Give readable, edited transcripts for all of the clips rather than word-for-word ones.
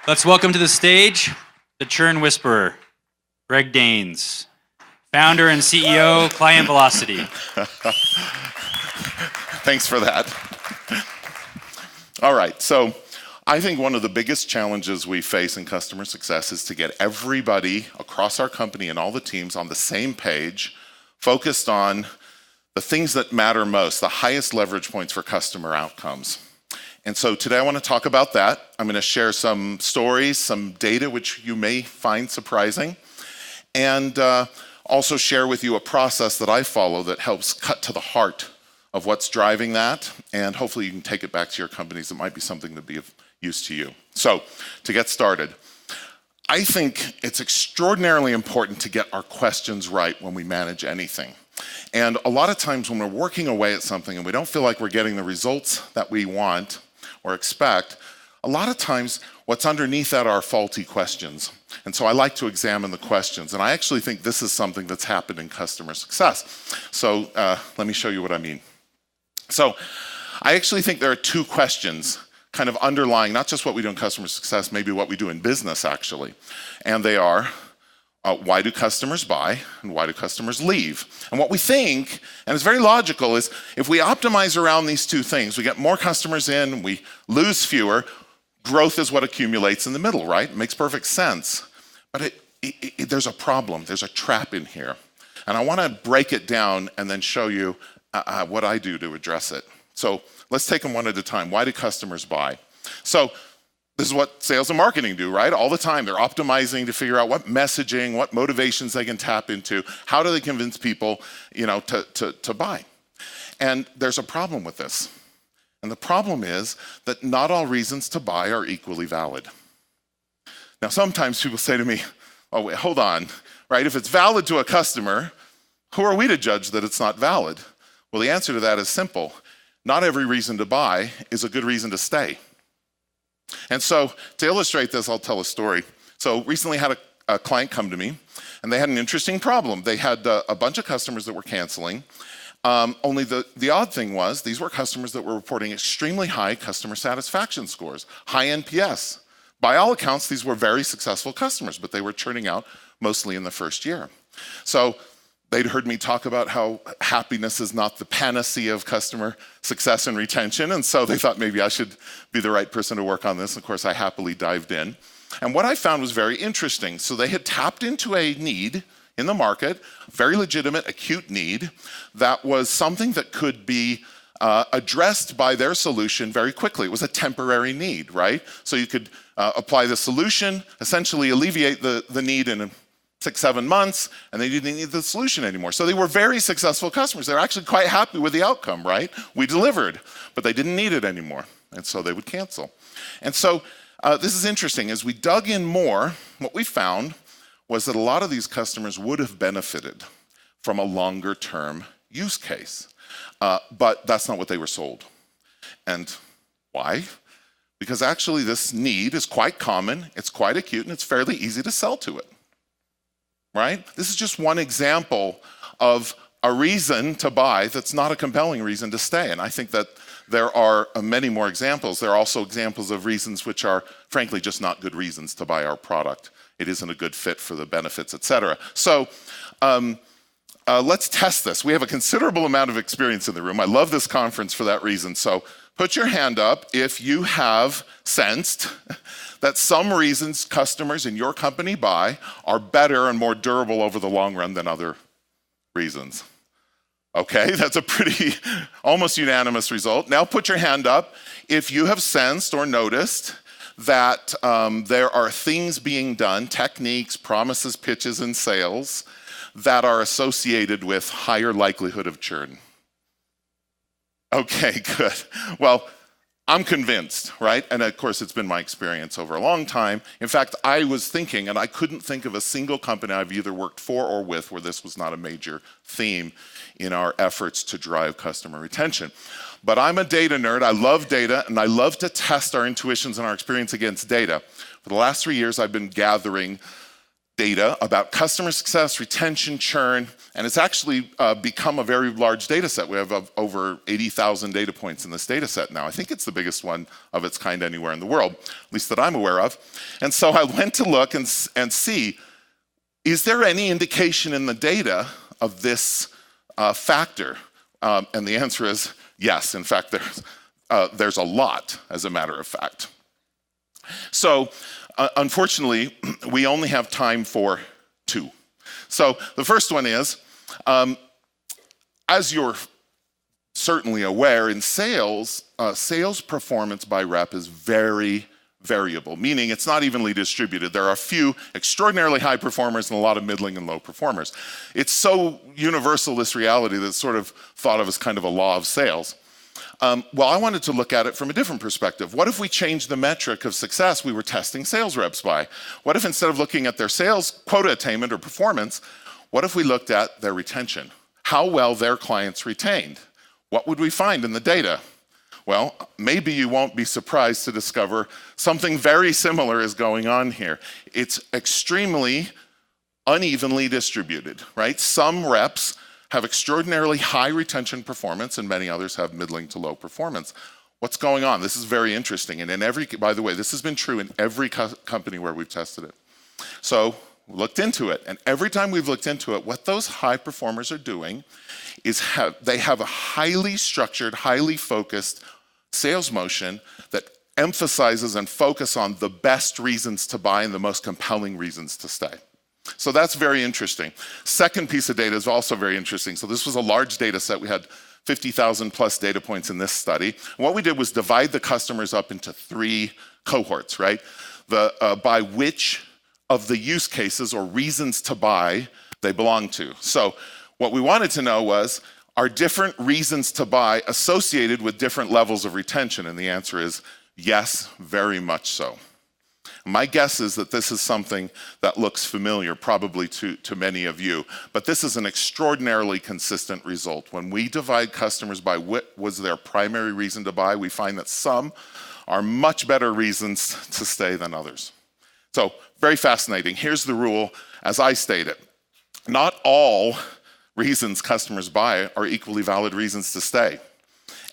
Let's welcome to the stage the churn whisperer, Greg Daines, founder and CEO, Client Velocity. Thanks for that. All right, so I think one of the biggest challenges we face in customer success is to get everybody across our company and all the teams on the same page, focused on the things that matter most, the highest leverage points for customer outcomes. And so today I want to talk about that. I'm going to share some stories, some data which you may find surprising, and also share with you a process that I follow that helps cut to the heart of what's driving that, and hopefully you can take it back to your companies. It might be something to be of use to you. So to get started, I think it's extraordinarily important to get our questions right when we manage anything. And a lot of times when we're working away at something and we don't feel like we're getting the results that we want or expect, a lot of times what's underneath that are faulty questions. And so I like to examine the questions. And I actually think this is something that's happened in customer success. So let me show you what I mean. So I actually think there are two questions kind of underlying not just what we do in customer success, maybe what we do in business actually. And they are, why do customers buy and why do customers leave? And what we think, and it's very logical, is if we optimize around these two things, we get more customers in, we lose fewer, growth is what accumulates in the middle, right? It makes perfect sense. But there's a problem, there's a trap in here. And I want to break it down and then show you what I do to address it. So let's take them one at a time. Why do customers buy? So this is what sales and marketing do, right? All the time, they're optimizing to figure out what messaging, what motivations they can tap into. How do they convince people, to buy? And there's a problem with this. And the problem is that not all reasons to buy are equally valid. Now, sometimes people say to me, oh, wait, hold on, right? If it's valid to a customer, who are we to judge that it's not valid? Well, the answer to that is simple. Not every reason to buy is a good reason to stay. And so to illustrate this, I'll tell a story. So recently had a client come to me, and they had an interesting problem. They had a bunch of customers that were canceling. Only the odd thing was these were customers that were reporting extremely high customer satisfaction scores, high NPS. By all accounts, these were very successful customers, but they were churning out mostly in the first year. So they'd heard me talk about how happiness is not the panacea of customer success and retention, and so they thought maybe I should be the right person to work on this. Of course, I happily dived in. And what I found was very interesting. So they had tapped into a need in the market, very legitimate, acute need, that was something that could be addressed by their solution very quickly. It was a temporary need, right? So you could apply the solution, essentially alleviate the need in 6-7 months, and they didn't need the solution anymore. So they were very successful customers. They were actually quite happy with the outcome, right? We delivered, but they didn't need it anymore, and so they would cancel. And so this is interesting. As we dug in more, what we found was that a lot of these customers would have benefited from a longer term use case, but that's not what they were sold. And why? Because actually this need is quite common, it's quite acute, and it's fairly easy to sell to it. Right? This is just one example of a reason to buy that's not a compelling reason to stay. And I think that there are many more examples. There are also examples of reasons which are, frankly, just not good reasons to buy our product. It isn't a good fit for the benefits, etc. So let's test this. We have a considerable amount of experience in the room. I love this conference for that reason. So put your hand up if you have sensed that some reasons customers in your company buy are better and more durable over the long run than other reasons. Okay, that's a pretty almost unanimous result. Now put your hand up if you have sensed or noticed that there are things being done, techniques, promises, pitches, and sales that are associated with higher likelihood of churn. Okay, good. Well, I'm convinced, right? And of course, it's been my experience over a long time. In fact, I was thinking, and I couldn't think of a single company I've either worked for or with where this was not a major theme in our efforts to drive customer retention. But I'm a data nerd. I love data, and I love to test our intuitions and our experience against data. For the last 3 years, I've been gathering data about customer success, retention, churn, and it's actually become a very large data set. We have over 80,000 data points in this data set now. I think it's the biggest one of its kind anywhere in the world, at least that I'm aware of. And so I went to look and see, is there any indication in the data of this factor? And the answer is yes. In fact, there's a lot, as a matter of fact. So, unfortunately, we only have time for 2. So the first one is, as you're certainly aware, in sales, sales performance by rep is very variable, meaning it's not evenly distributed. There are a few extraordinarily high performers and a lot of middling and low performers. It's so universal, this reality, that it's sort of thought of as kind of a law of sales. Well, I wanted to look at it from a different perspective. What if we changed the metric of success we were testing sales reps by? What if instead of looking at their sales quota attainment or performance, what if we looked at their retention? How well their clients retained? What would we find in the data? Well, maybe you won't be surprised to discover something very similar is going on here. It's extremely unevenly distributed, right? Some reps have extraordinarily high retention performance and many others have middling to low performance. What's going on? This is very interesting. And by the way, this has been true in every company where we've tested it. So we looked into it, and every time we've looked into it, what those high performers are doing is they have a highly structured, highly focused sales motion that emphasizes and focuses on the best reasons to buy and the most compelling reasons to stay. So that's very interesting. Second piece of data is also very interesting. So this was a large data set. We had 50,000 plus data points in this study. And what we did was divide the customers up into 3 cohorts, right? By which of the use cases or reasons to buy they belong to. So what we wanted to know was, are different reasons to buy associated with different levels of retention? And the answer is yes, very much so. My guess is that this is something that looks familiar probably to many of you, but this is an extraordinarily consistent result. When we divide customers by what was their primary reason to buy, we find that some are much better reasons to stay than others. So very fascinating. Here's the rule as I state it. Not all reasons customers buy are equally valid reasons to stay.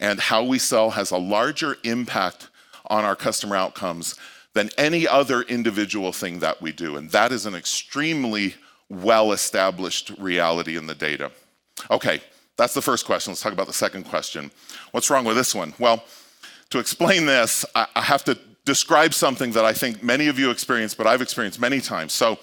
And how we sell has a larger impact on our customer outcomes than any other individual thing that we do. And that is an extremely well-established reality in the data. Okay, that's the first question. Let's talk about the second question. What's wrong with this one? Well, to explain this, I have to describe something that I think many of you experience, but I've experienced many times. So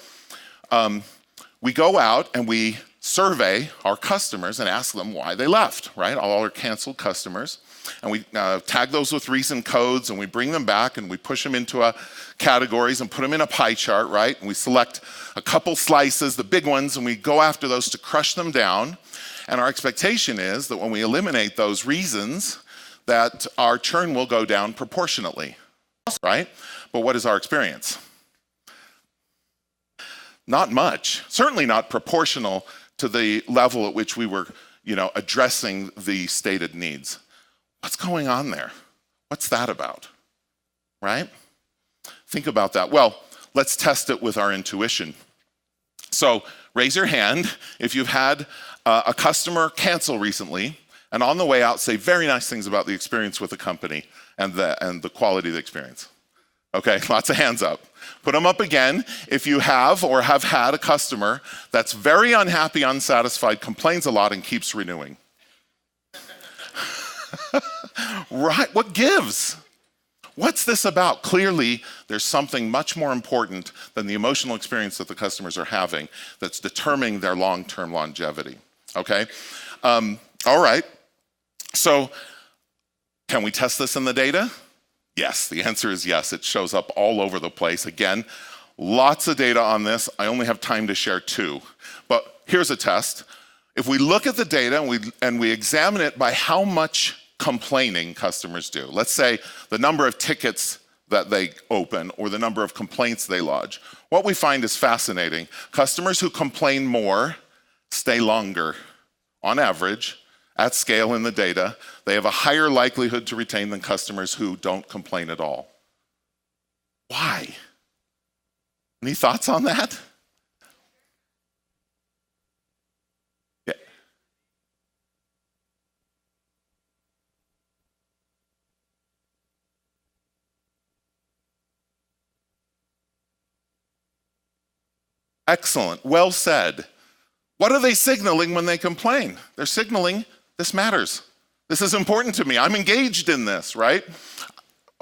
we go out and we survey our customers and ask them why they left, right? All our canceled customers. And we tag those with reason codes, and we bring them back and we push them into categories and put them in a pie chart, right? And we select a couple slices, the big ones, and we go after those to crush them down. And our expectation is that when we eliminate those reasons, that our churn will go down proportionately, right? But what is our experience? Not much, certainly not proportional to the level at which we were, addressing the stated needs. What's going on there? What's that about, right? Think about that. Well, let's test it with our intuition. So raise your hand if you've had a customer cancel recently and on the way out say very nice things about the experience with the company and the quality of the experience. Okay, lots of hands up. Put them up again if you have or have had a customer that's very unhappy, unsatisfied, complains a lot, and keeps renewing. Right, what gives? What's this about? Clearly, there's something much more important than the emotional experience that the customers are having that's determining their long-term longevity, okay? All right, so can we test this in the data? Yes, the answer is yes. It shows up all over the place. Again, lots of data on this. I only have time to share 2, but here's a test. If we look at the data and we examine it by how much complaining customers do. Let's say the number of tickets that they open or the number of complaints they lodge. What we find is fascinating. Customers who complain more stay longer. On average, at scale in the data, they have a higher likelihood to retain than customers who don't complain at all. Why? Any thoughts on that? Excellent. Well said. What are they signaling when they complain? They're signaling, this matters. This is important to me. I'm engaged in this, right?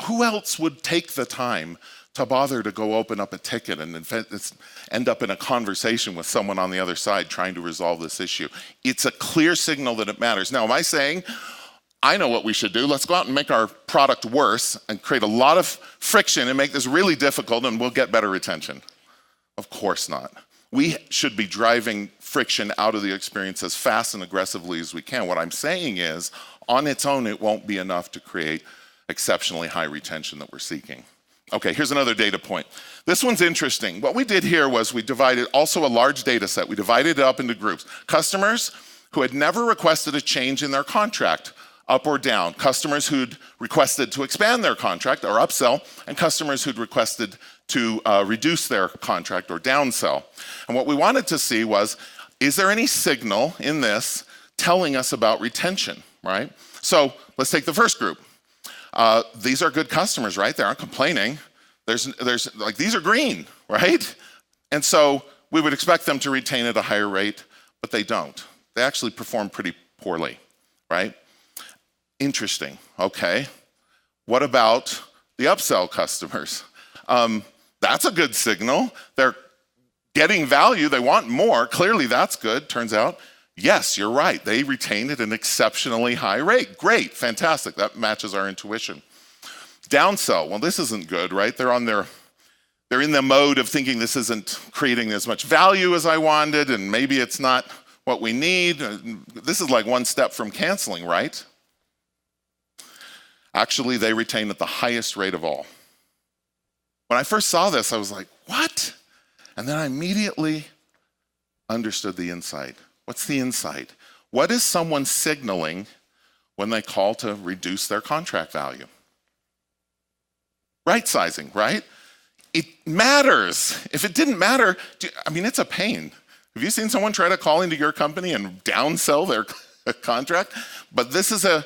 Who else would take the time to bother to go open up a ticket and end up in a conversation with someone on the other side trying to resolve this issue? It's a clear signal that it matters. Now, am I saying, I know what we should do. Let's go out and make our product worse and create a lot of friction and make this really difficult and we'll get better retention? Of course not. We should be driving friction out of the experience as fast and aggressively as we can. What I'm saying is, on its own, it won't be enough to create exceptionally high retention that we're seeking. Okay, here's another data point. This one's interesting. What we did here was we divided also a large data set. We divided it up into groups. Customers who had never requested a change in their contract, up or down. Customers who'd requested to expand their contract or upsell, and customers who'd requested to reduce their contract or downsell. And what we wanted to see was, is there any signal in this telling us about retention, right? So let's take the first group. These are good customers, right? They aren't complaining. There's like, these are green, right? And so we would expect them to retain at a higher rate, but they don't. They actually perform pretty poorly, right? Interesting, okay. What about the upsell customers? That's a good signal. They're getting value, they want more. Clearly that's good, turns out. Yes, you're right, they retained at an exceptionally high rate. Great, fantastic, that matches our intuition. Downsell, well, this isn't good, right? They're in the mode of thinking this isn't creating as much value as I wanted, and maybe it's not what we need. This is like one step from canceling, right? Actually, they retain at the highest rate of all. When I first saw this, I was like, what? And then I immediately understood the insight. What's the insight? What is someone signaling when they call to reduce their contract value? Right sizing, right? It matters. If it didn't matter, I mean, it's a pain. Have you seen someone try to call into your company and downsell their contract? But this is a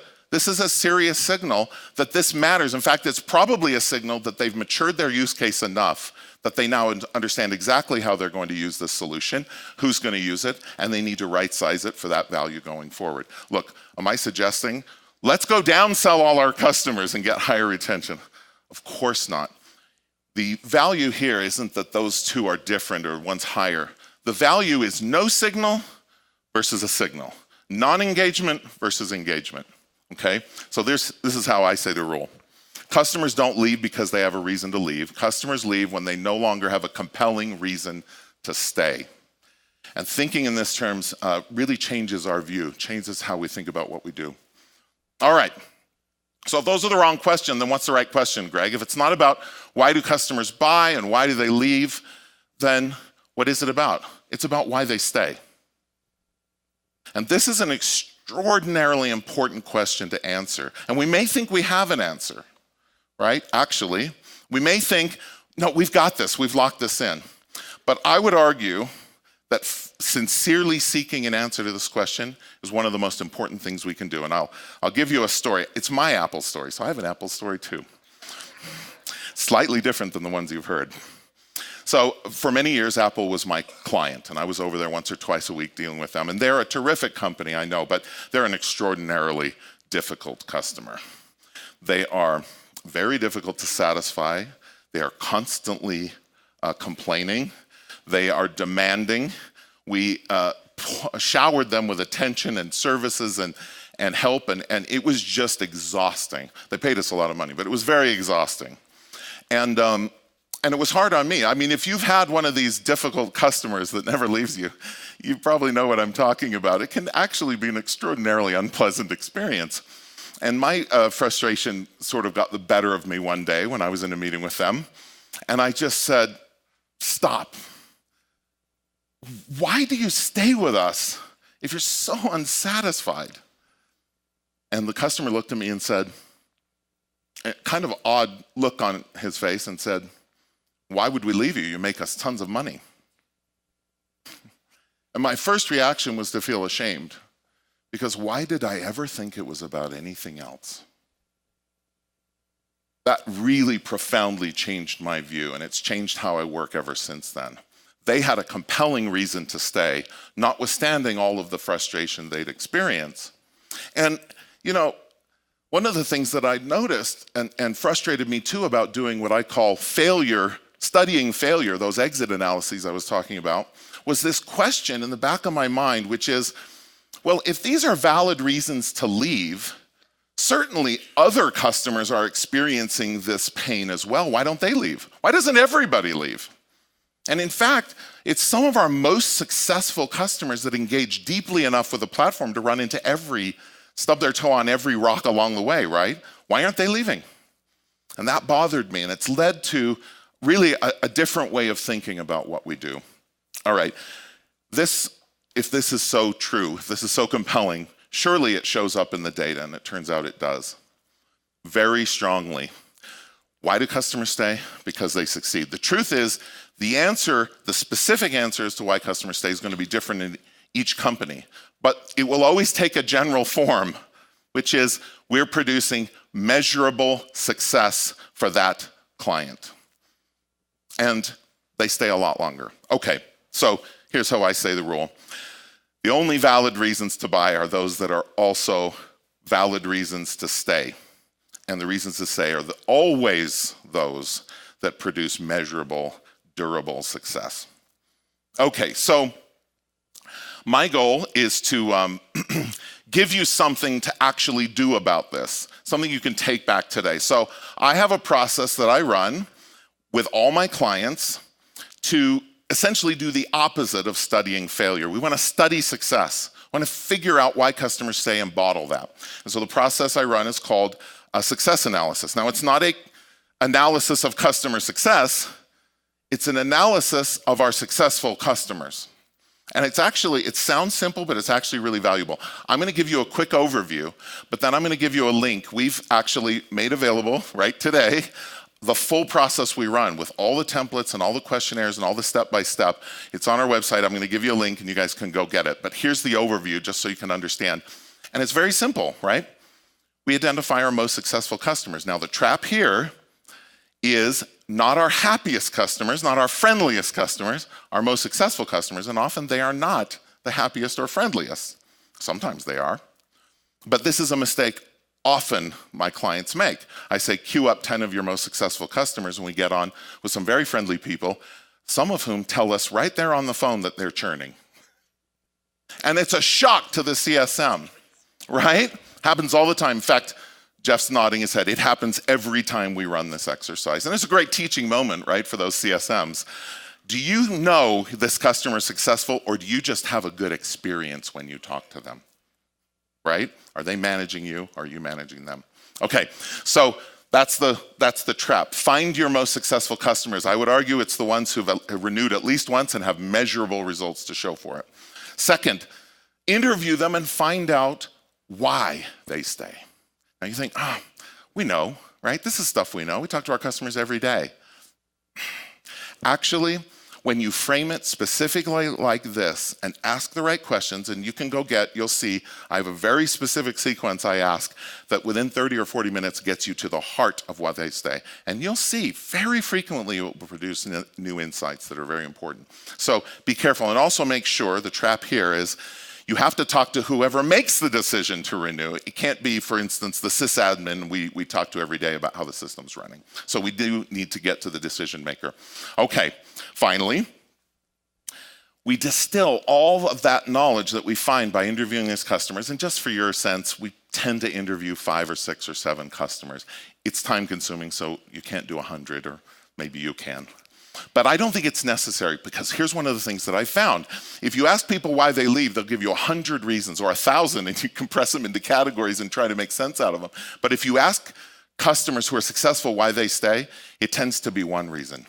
serious signal that this matters. In fact, it's probably a signal that they've matured their use case enough that they now understand exactly how they're going to use this solution, who's going to use it, and they need to right-size it for that value going forward. Look, am I suggesting, let's go downsell all our customers and get higher retention? Of course not. The value here isn't that those two are different or one's higher. The value is no signal versus a signal. Non-engagement versus engagement. Okay, so this is how I say the rule. Customers don't leave because they have a reason to leave. Customers leave when they no longer have a compelling reason to stay. And thinking in this terms really changes our view, changes how we think about what we do. All right, so if those are the wrong question, then what's the right question, Greg? If it's not about why do customers buy and why do they leave, then what is it about? It's about why they stay. And this is an extraordinarily important question to answer. And we may think we have an answer, right? Actually, we may think, no, we've got this, we've locked this in. But I would argue that sincerely seeking an answer to this question is one of the most important things we can do. And I'll give you a story. It's my Apple story, so I have an Apple story too. Slightly different than the ones you've heard. So for many years, Apple was my client, and I was over there once or twice a week dealing with them. And they're a terrific company, I know, but they're an extraordinarily difficult customer. They are very difficult to satisfy. They are constantly complaining. They are demanding. We showered them with attention and services and help, and it was just exhausting. They paid us a lot of money, but it was very exhausting. And it was hard on me. I mean, if you've had one of these difficult customers that never leaves you, you probably know what I'm talking about. It can actually be an extraordinarily unpleasant experience. And my frustration sort of got the better of me one day when I was in a meeting with them. And I just said, stop. Why do you stay with us if you're so unsatisfied? And the customer looked at me and said, a kind of odd look on his face and said, why would we leave you? You make us tons of money. And my first reaction was to feel ashamed, because why did I ever think it was about anything else? That really profoundly changed my view, and it's changed how I work ever since then. they had a compelling reason to stay, notwithstanding all of the frustration they'd experienced. And, you know, one of the things that I noticed and frustrated me too about doing what I call failure, studying failure, those exit analyses I was talking about, was this question in the back of my mind, which is, well, if these are valid reasons to leave, certainly other customers are experiencing this pain as well. Why don't they leave? Why doesn't everybody leave? And in fact, it's some of our most successful customers that engage deeply enough with the platform to run into stub their toe on every rock along the way, right? Why aren't they leaving? And that bothered me, and it's led to really a different way of thinking about what we do. All right, if this is so true, if this is so compelling, surely it shows up in the data, and it turns out it does. Very strongly. Why do customers stay? Because they succeed. The truth is, the specific answer as to why customers stay is going to be different in each company, but it will always take a general form, which is we're producing measurable success for that client. And they stay a lot longer. Okay, so here's how I say the rule. The only valid reasons to buy are those that are also valid reasons to stay. And the reasons to stay are always those that produce measurable, durable success. Okay, so my goal is to give you something to actually do about this, something you can take back today. So I have a process that I run with all my clients to essentially do the opposite of studying failure. We want to study success. We want to figure out why customers stay and bottle that. And so the process I run is called a success analysis. Now, it's not an analysis of customer success. It's an analysis of our successful customers. And it sounds simple, but it's actually really valuable. I'm going to give you a quick overview, but then I'm going to give you a link. We've actually made available right today the full process we run with all the templates and all the questionnaires and all the step-by-step. It's on our website. I'm going to give you a link and you guys can go get it. But here's the overview just so you can understand. And it's very simple, right? We identify our most successful customers. Now, the trap here is not our happiest customers, not our friendliest customers, our most successful customers, and often they are not the happiest or friendliest. Sometimes they are. But this is a mistake often my clients make. I say, queue up 10 of your most successful customers, and we get on with some very friendly people, some of whom tell us right there on the phone that they're churning. And it's a shock to the CSM, right? Happens all the time. In fact, Jeff's nodding his head. It happens every time we run this exercise. And it's a great teaching moment, right, for those CSMs. Do you know this customer is successful, or do you just have a good experience when you talk to them? Right? Are they managing you? Are you managing them? Okay, so that's the trap. Find your most successful customers. I would argue it's the ones who've renewed at least once and have measurable results to show for it. Second, interview them and find out why they stay. Now you think, we know, right? This is stuff we know. We talk to our customers every day. Actually, when you frame it specifically like this and ask the right questions, and you can you'll see, I have a very specific sequence I ask that within 30 or 40 minutes gets you to the heart of why they stay. And you'll see very frequently it will produce new insights that are very important. So be careful, and also make sure, the trap here is, you have to talk to whoever makes the decision to renew. It can't be, for instance, the sysadmin we talk to every day about how the system's running. So we do need to get to the decision maker. Okay, finally, we distill all of that knowledge that we find by interviewing these customers, and just for your sense, we tend to interview 5 or 6 or 7 customers. It's time consuming, so you can't do 100, or maybe you can. But I don't think it's necessary, because here's one of the things that I found. If you ask people why they leave, they'll give you 100 reasons or 1,000, and you compress them into categories and try to make sense out of them. But if you ask customers who are successful why they stay, it tends to be one reason,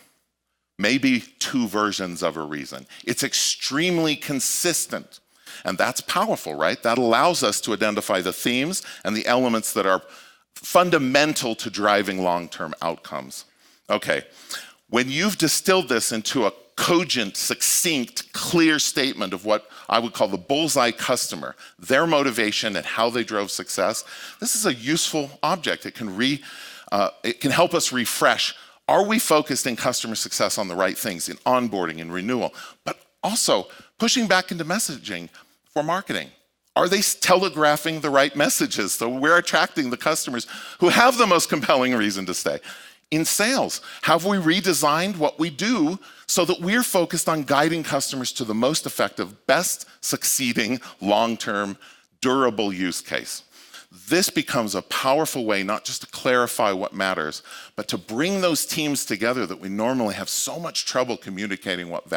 maybe 2 versions of a reason. It's extremely consistent, and that's powerful, right? That allows us to identify the themes and the elements that are fundamental to driving long-term outcomes. Okay. When you've distilled this into a cogent, succinct, clear statement of what I would call the bullseye customer, their motivation and how they drove success, this is a useful object. It can help us refresh Are we focused in customer success on the right things, in onboarding and renewal, but also pushing back into messaging for marketing? Are they telegraphing the right messages so we're attracting the customers who have the most compelling reason to stay? In sales, have we redesigned what we do so that we're focused on guiding customers to the most effective, best succeeding, long-term, durable use case? This becomes a powerful way not just to clarify what matters, but to bring those teams together that we normally have so much trouble communicating what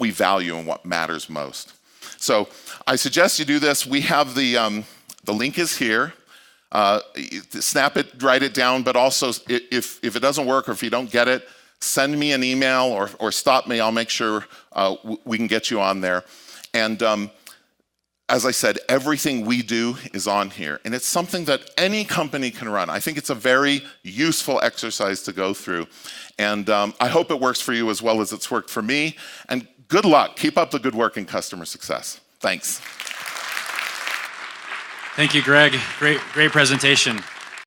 we value and what matters most. So I suggest you do this. We have the link is here. Snap it, write it down, but also if it doesn't work or if you don't get it, send me an email or stop me. I'll make sure we can get you on there. And as I said, everything we do is on here, and it's something that any company can run. I think it's a very useful exercise to go through, and I hope it works for you as well as it's worked for me. And good luck. Keep up the good work in customer success. Thanks. Thank you, Greg. Great presentation.